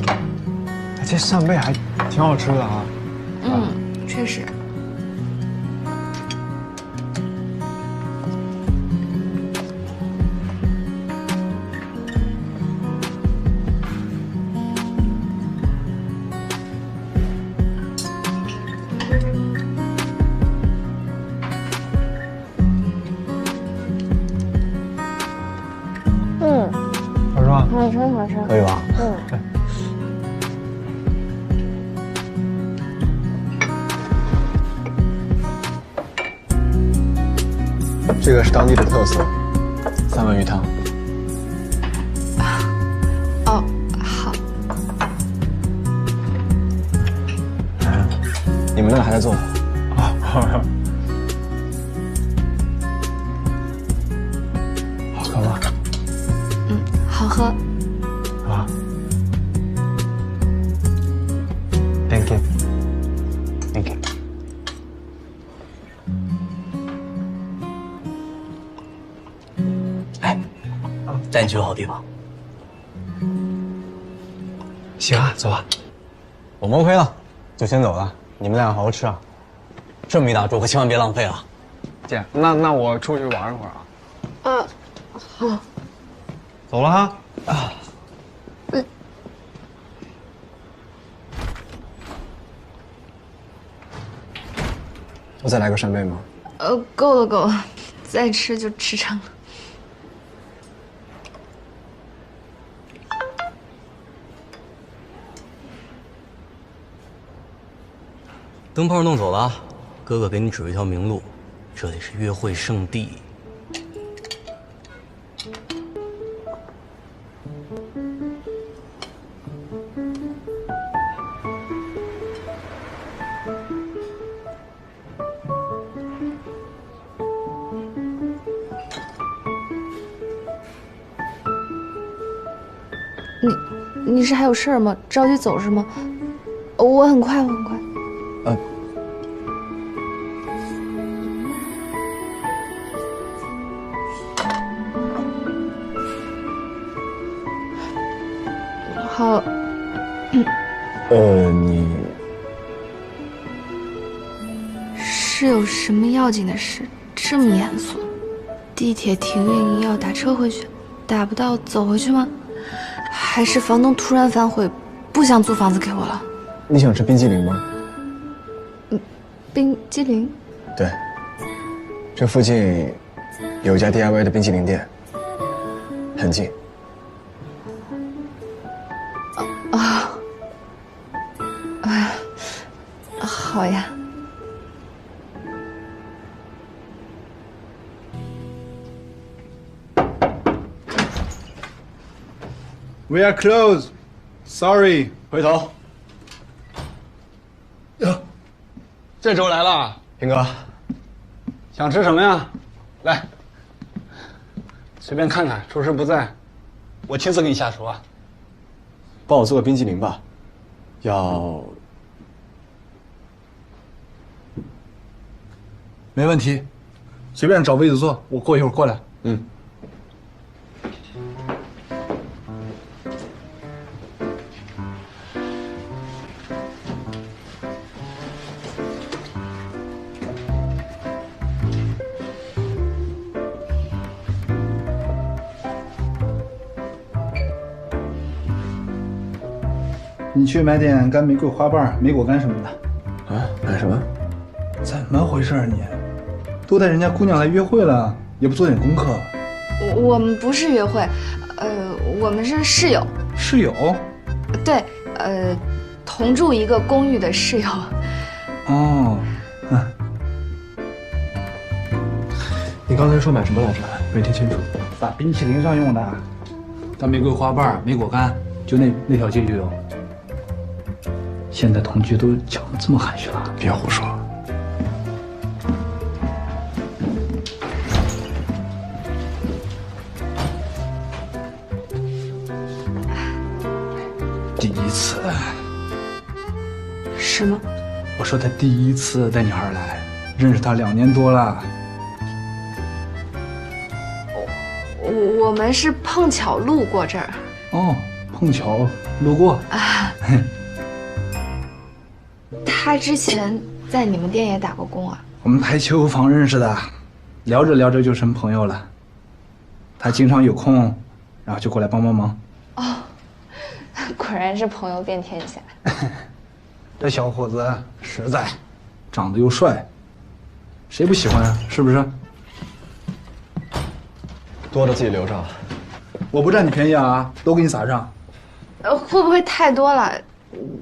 ，thank you。这扇贝还挺好吃的啊。确实。好吃吗？好吃好吃。可以吧？这个是当地的特色，三文鱼汤。哦，好。你们那个还在做？啊，好喝吗？好喝。啊 ，thank you，thank you。带你去个好地方。行啊，走吧。我们 OK 了，就先走了。你们俩好好吃啊。这么一大桌，可千万别浪费啊！姐，那我出去玩一会儿啊。好。走了哈。我再来个扇贝吗？够了够了，再吃就吃撑了。灯泡弄走了，哥哥给你指了一条明路，这里是约会圣地。你是还有事儿吗？着急走是吗？我很快，我很快。好。你是有什么要紧的事？这么严肃？地铁停运要打车回去，打不到走回去吗？还是房东突然反悔，不想租房子给我了？你想吃冰激凌吗？冰激凌？对，这附近有一家 DIY 的冰淇淋店，很近。好呀。We are closed. Sorry. 回头。哟，这周来了，平哥，想吃什么呀？来，随便看看，厨师不在，我亲自给你下厨啊。帮我做个冰激凌吧，要。没问题，随便找位子坐，我过一会儿过来。嗯。你去买点干玫瑰花瓣、莓果干什么的。啊？买什么？怎么回事啊你？都带人家姑娘来约会了，也不做点功课。我们不是约会，我们是室友。室友？对，同住一个公寓的室友。哦，你刚才说买什么来着？没听清楚。打冰淇淋上用的，干玫瑰花瓣、莓果干，就那条街就有。现在同居都讲得这么含蓄了？别胡说。第一次。什么？我说他第一次带女孩来，认识她2年多了。我们是碰巧路过这儿。哦，碰巧路过。啊，他之前在你们店也打过工啊？我们台球房认识的，聊着聊着就成朋友了。他经常有空，然后就过来帮忙。哦，果然是朋友遍天下。这小伙子实在，长得又帅，谁不喜欢啊？是不是？多的自己留着。我不占你便宜啊，都给你撒上。会不会太多了？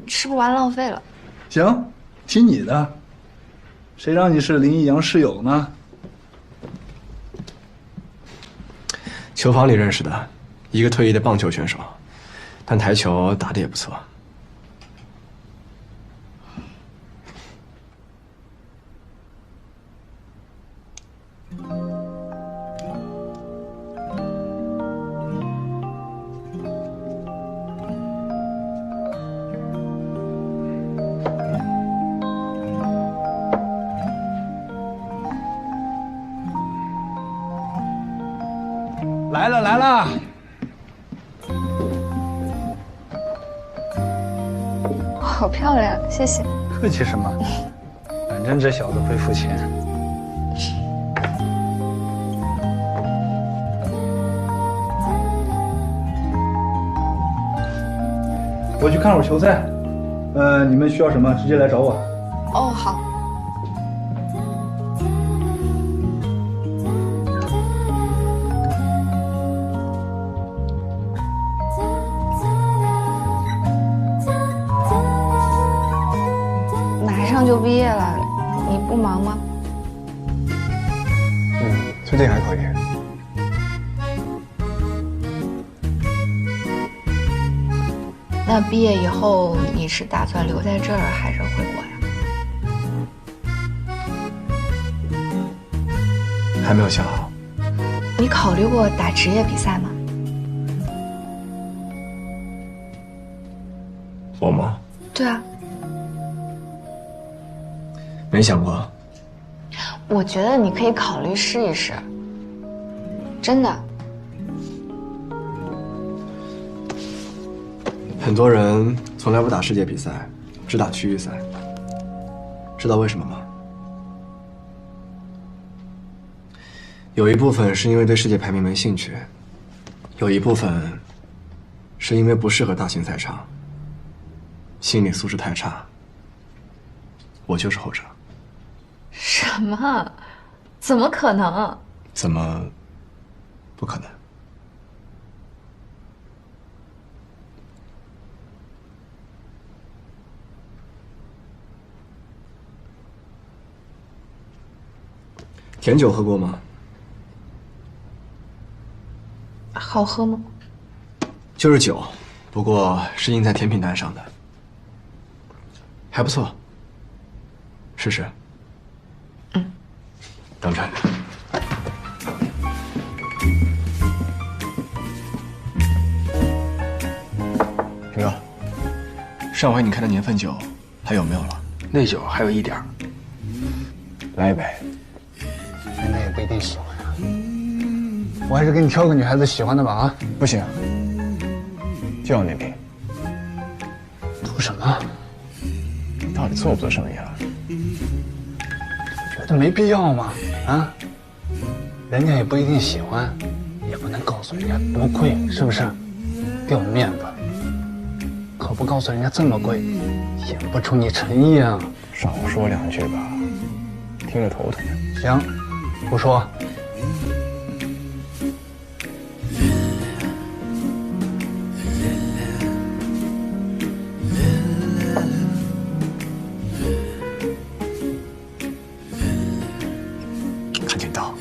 吃不完浪费了。行，听你的。谁让你是林一阳室友呢？球房里认识的，一个退役的棒球选手，但台球打得也不错。来了来了，好漂亮，谢谢。客气什么？反正这小子会付钱。我去看会儿球赛，你们需要什么直接来找我。哦，好。马上就毕业了，你不忙吗？最近还可以。那毕业以后，你是打算留在这儿，还是回国呀？还没有想好。你考虑过打职业比赛吗？我吗？对啊，没想过。我觉得你可以考虑试一试，真的。很多人从来不打世界比赛，只打区域赛。知道为什么吗？有一部分是因为对世界排名没兴趣，有一部分是因为不适合大型赛场，心理素质太差。我就是后者。什么？怎么可能？怎么不可能？甜酒喝过吗？好喝吗？就是酒，不过是印在甜品单上的，还不错。试试。等着。平哥，上回你开的年份酒还有没有了？那酒还有一点儿。来一杯。人家也不一定喜欢呀。我还是给你挑个女孩子喜欢的吧啊！不行，就要那瓶。图什么？你到底做不做生意啊？觉得没必要嘛啊！人家也不一定喜欢，也不能告诉人家多贵，是不是？掉面子。可不告诉人家这么贵，显不出你诚意啊！少说两句吧，听着头疼。行，不说。赶紧倒。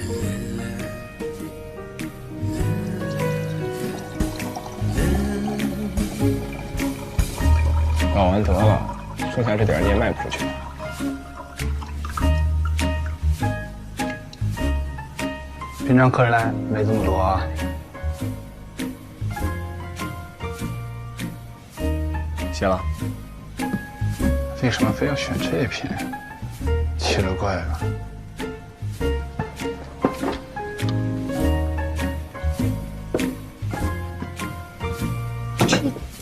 倒完得了，剩下这点你也卖不出去。平常客人来没这么多啊。谢了。为什么非要选这瓶？奇了怪了。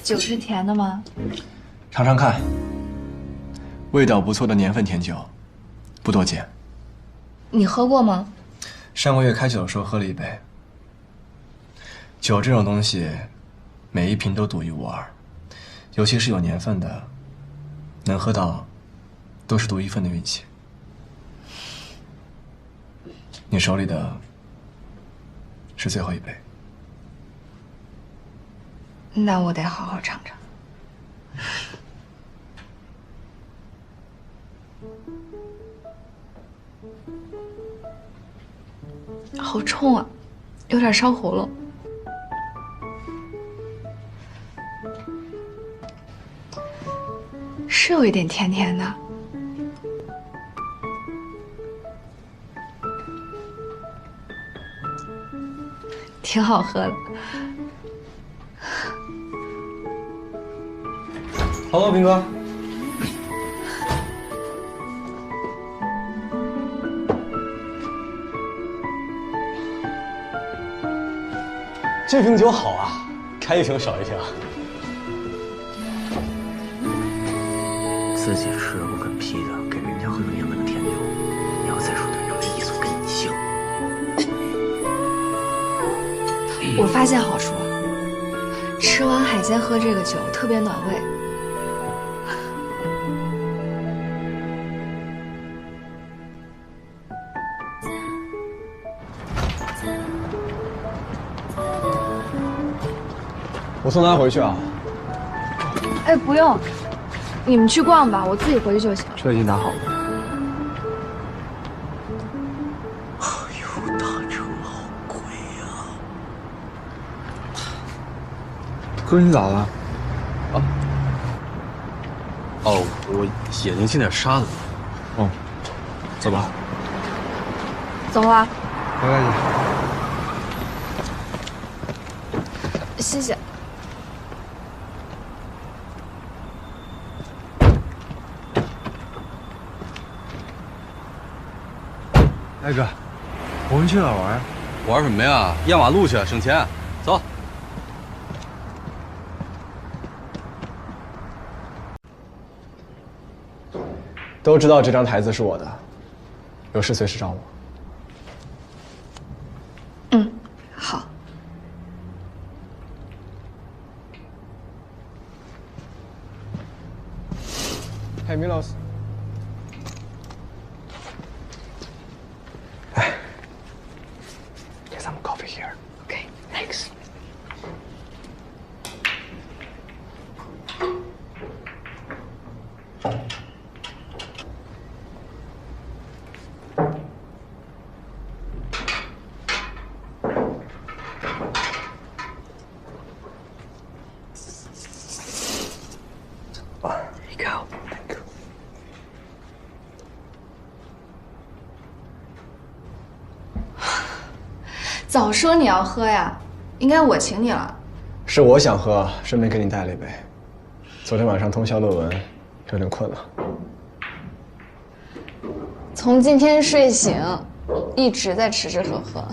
酒是甜的吗？尝尝看，味道不错的年份甜酒，不多见。你喝过吗？上个月开酒的时候喝了一杯。酒这种东西，每一瓶都独一无二，尤其是有年份的，能喝到，都是独一份的运气。你手里的，是最后一杯。那我得好好尝尝。好冲啊，有点烧喉咙。是有一点甜甜的。挺好喝的。Hello， 斌哥。这瓶酒好啊，开一瓶少一瓶。自己吃不肯批的，给人家喝成年份的甜酒，你要再说对方的意思，我跟你姓。我发现好处了，吃完海鲜喝这个酒特别暖胃。我送他回去啊。哎，不用，你们去逛吧，我自己回去就行。车已经打好了。哎呦，打车好贵呀！哥，你咋了？啊？哦，我眼睛进点沙子。哦，走吧。走了。回来去。谢谢。大哥，我们去哪儿玩？玩什么呀？压马路去，省钱。走。都知道这张台子是我的，有事随时找我。嗯，好。Hey, Milos. Get some coffee here. Okay, thanks. Here you go. Thank you. 早说你要喝呀，应该我请你了。是我想喝，顺便给你带了一杯。昨天晚上通宵论文，有点困了。从今天睡醒，一直在吃吃喝喝。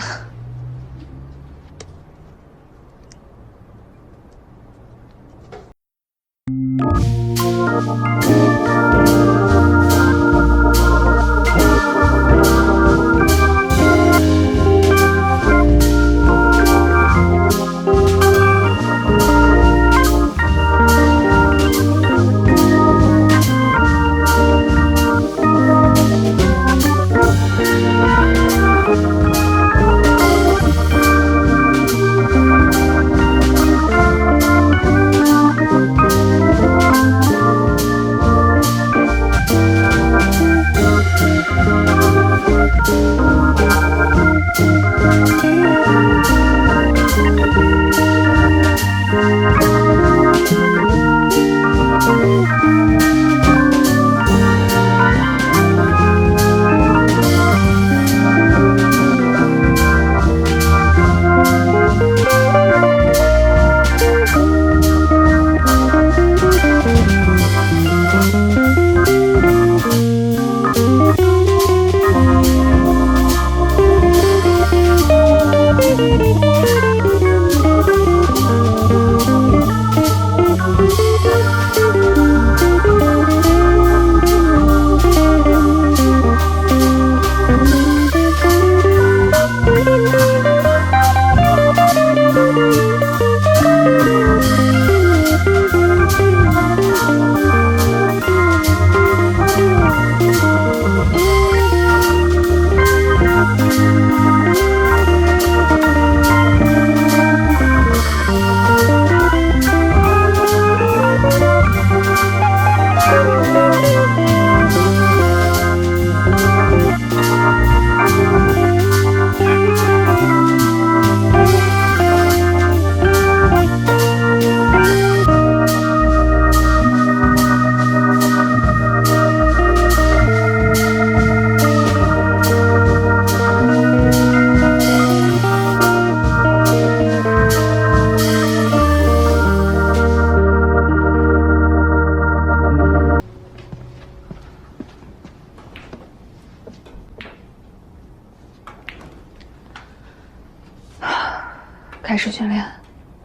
始训练，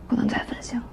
不能再分心了。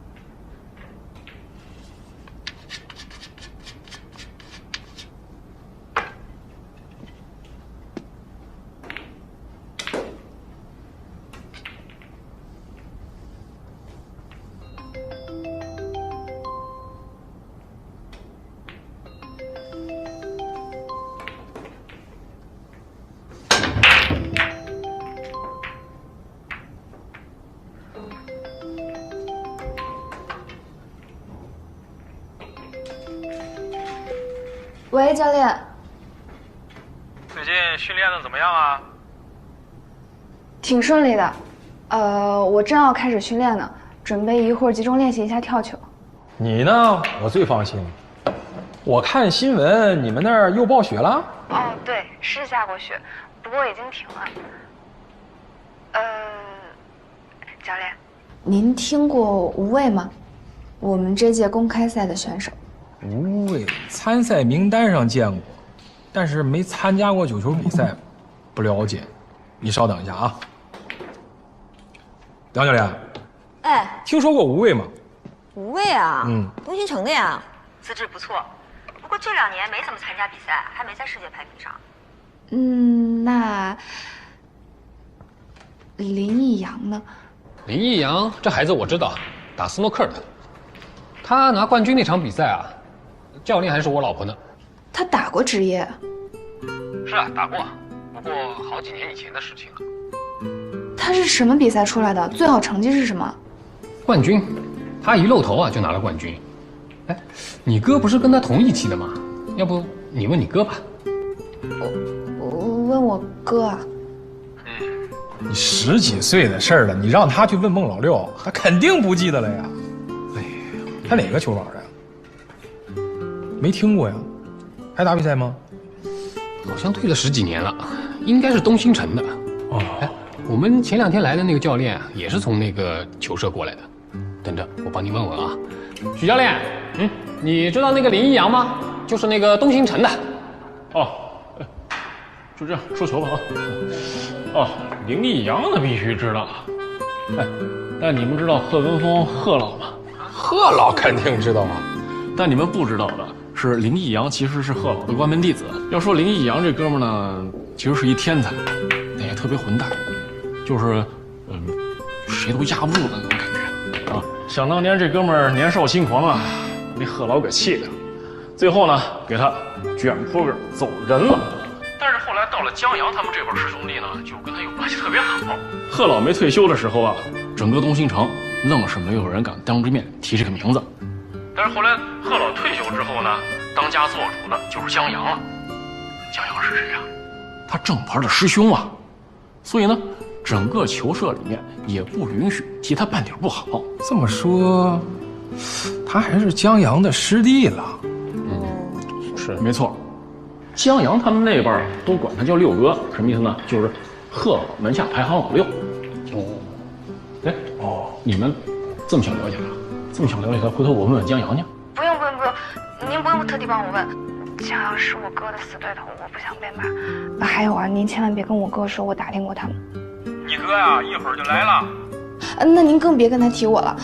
喂，教练。最近训练的怎么样啊？挺顺利的，我正要开始训练呢，准备一会儿集中练习一下跳球。你呢？我最放心了。我看新闻，你们那儿又暴雪了？哦，对，是下过雪，不过已经停了。教练，您听过吴畏吗？我们这届公开赛的选手。吴畏参赛名单上见过，但是没参加过9球比赛，不了解。你稍等一下啊，梁教练。哎，听说过吴畏吗？吴畏啊，嗯，东新城的呀，资质不错，不过这2年没怎么参加比赛，还没在世界排名上。那林逸阳呢？林逸阳这孩子我知道，打斯诺克的，他拿冠军那场比赛啊，教练还是我老婆呢。他打过职业？是啊，打过，不过好几年以前的事情了。他是什么比赛出来的？最好成绩是什么？冠军，他一露头啊就拿了冠军。哎，你哥不是跟他同一期的吗？要不你问你哥吧。我问我哥啊。你10几岁的事儿了，你让他去问孟老六，他肯定不记得了呀。哎呀，他哪个球网的呀？没听过呀？还打比赛吗？好像退了10几年了，应该是东新城的。哦，哎，我们前2天来的那个教练啊，也是从那个球社过来的。等着，我帮你问问啊。许教练，你知道那个林逸阳吗？就是那个东新城的。哦，就这样说球吧啊。哦，林逸阳那必须知道。哎，但你们知道贺文峰贺老吗？贺老肯定知道啊。但你们不知道的是，林逸阳其实是贺老的关门弟子。要说林逸阳这哥们呢，其实是一天才，但也特别混蛋，就是谁都压不住的那种感觉啊。想当年这哥们儿年少轻狂啊，被贺老给气的，最后呢给他卷铺盖走人了。但是后来到了江阳他们这帮师兄弟呢，就跟他又关系特别好。贺老没退休的时候啊，整个东新城愣是没有人敢当着面提这个名字。但是后来贺老退休之后呢，当家做主的就是江阳了。江阳是谁呀？他正牌的师兄啊。所以呢，整个球社里面也不允许提他半点不好。这么说，他还是江阳的师弟了。是没错。江阳他们那边都管他叫六哥，什么意思呢？就是贺老门下排行老6。哎，你们这么想了解他？这么想了解他，回头我问问江阳去。不用，您不用特地帮我问。江阳是我哥的死对头，我不想被骂。还有啊，您千万别跟我哥说我打听过他们。你哥呀，一会儿就来了。那您更别跟他提我了。